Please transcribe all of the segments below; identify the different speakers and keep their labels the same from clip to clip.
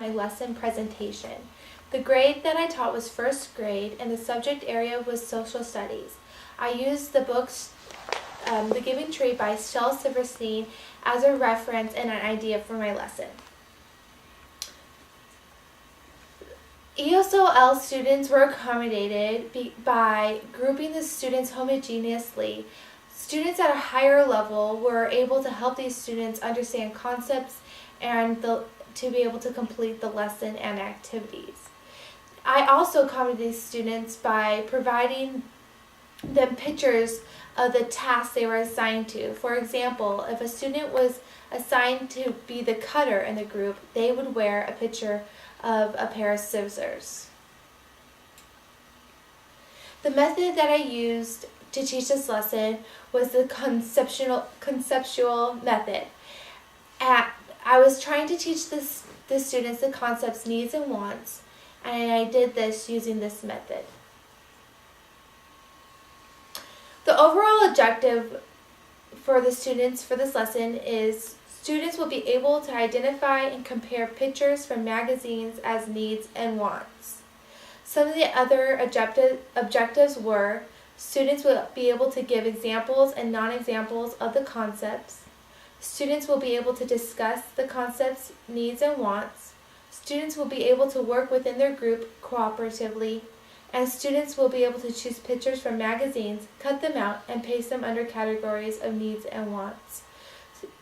Speaker 1: my lesson presentation. The grade that I taught was first grade, and the subject area was social studies. I used the books The Giving Tree by Shel Silverstein as a reference and an idea for my lesson. ESOL students were accommodated by grouping the students homogeneously. Students at a higher level were able to help these students understand concepts and to be able to complete the lesson and activities. I also accommodated these students by providing them pictures of the tasks they were assigned to. For example, if a student was assigned to be the cutter in the group, they would wear a picture of a pair of scissors. The method that I used to teach this lesson was the conceptual method. I was trying to teach the students the concepts needs and wants, and I did this using this method. The overall objective for the students for this lesson is students will be able to identify and compare pictures from magazines as needs and wants. Some of the other objectives were students will be able to give examples and non-examples of the concepts. Students will be able to discuss the concepts, needs, and wants. Students will be able to work within their group cooperatively. And students will be able to choose pictures from magazines, cut them out, and paste them under categories of needs and wants.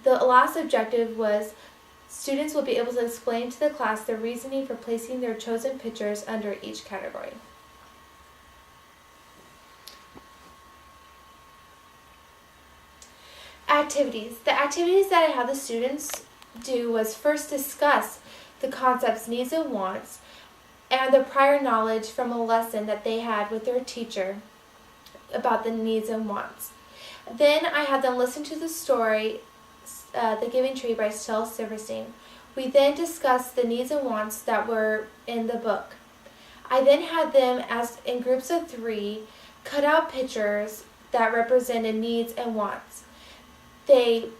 Speaker 1: The last objective was students will be able to explain to the class their reasoning for placing their chosen pictures under each category. Activities. The activities that I had the students do was first discuss the concepts, needs, and wants, and the prior knowledge from a lesson that they had with their teacher about the needs and wants. Then I had them listen to the story, The Giving Tree by Shel Silverstein. We then discussed the needs and wants that were in the book. I then had them, as in groups of 3, cut out pictures that represented needs and wants. They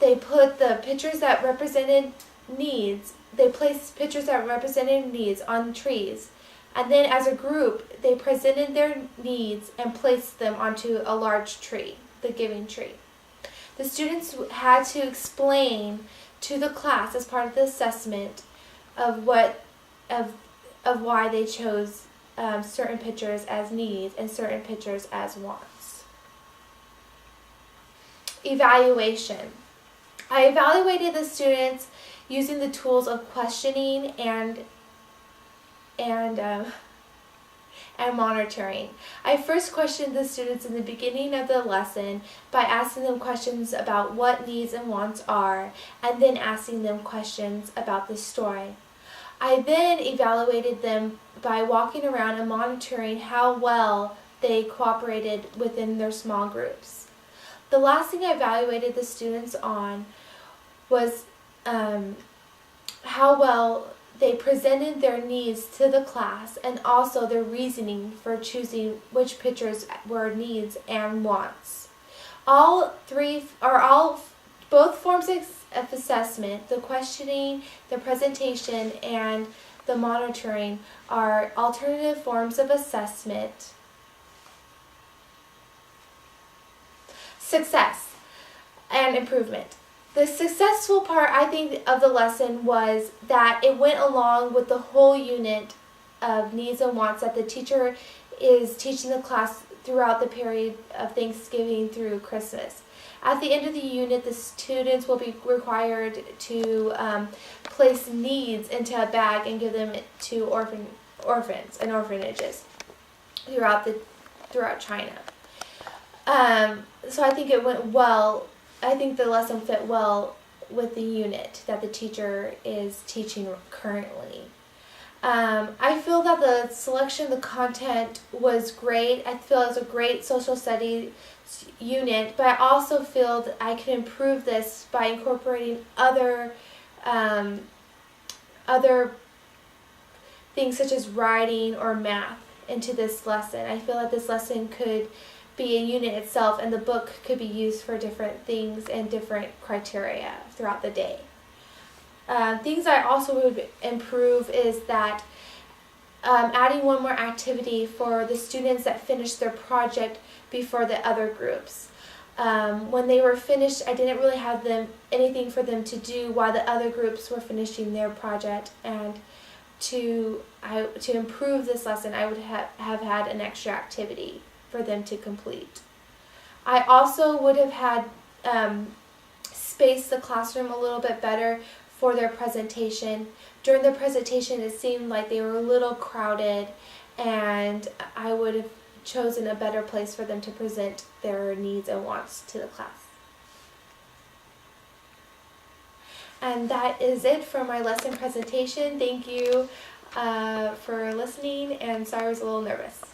Speaker 1: put the pictures that represented needs, they placed pictures that represented needs on trees, and then as a group they presented their needs and placed them onto a large tree, the giving tree. The students had to explain to the class as part of the assessment of why they chose certain pictures as needs and certain pictures as wants. Evaluation. I evaluated the students using the tools of questioning and monitoring. I first questioned the students in the beginning of the lesson by asking them questions about what needs and wants are, and then asking them questions about the story. I then evaluated them by walking around and monitoring how well they cooperated within their small groups. The last thing I evaluated the students on was how well they presented their needs to the class and also their reasoning for choosing which pictures were needs and wants. Both forms of assessment, the questioning, the presentation, and the monitoring, are alternative forms of assessment. Success and improvement. The successful part, I think, of the lesson was that it went along with the whole unit of needs and wants that the teacher is teaching the class throughout the period of Thanksgiving through Christmas. At the end of the unit, the students will be required to place needs into a bag and give them to orphans and orphanages throughout China. So I think it went well. I think the lesson fit well with the unit that the teacher is teaching currently. I feel that the selection of the content was great. I feel it was a great social studies unit, but I also feel that I can improve this by incorporating other things such as writing or math into this lesson. I feel that this lesson could be a unit itself, and the book could be used for different things and different criteria throughout the day. Things I also would improve is that adding one more activity for the students that finished their project before the other groups. When they were finished, I didn't really have anything for them to do while the other groups were finishing their project, and to improve this lesson, I would have had an extra activity for them to complete. I also would have had spaced the classroom a little bit better for their presentation. During the presentation, it seemed like they were a little crowded, and I would have chosen a better place for them to present their needs and wants to the class. And that is it for my lesson presentation. Thank you for listening, and sorry I was a little nervous.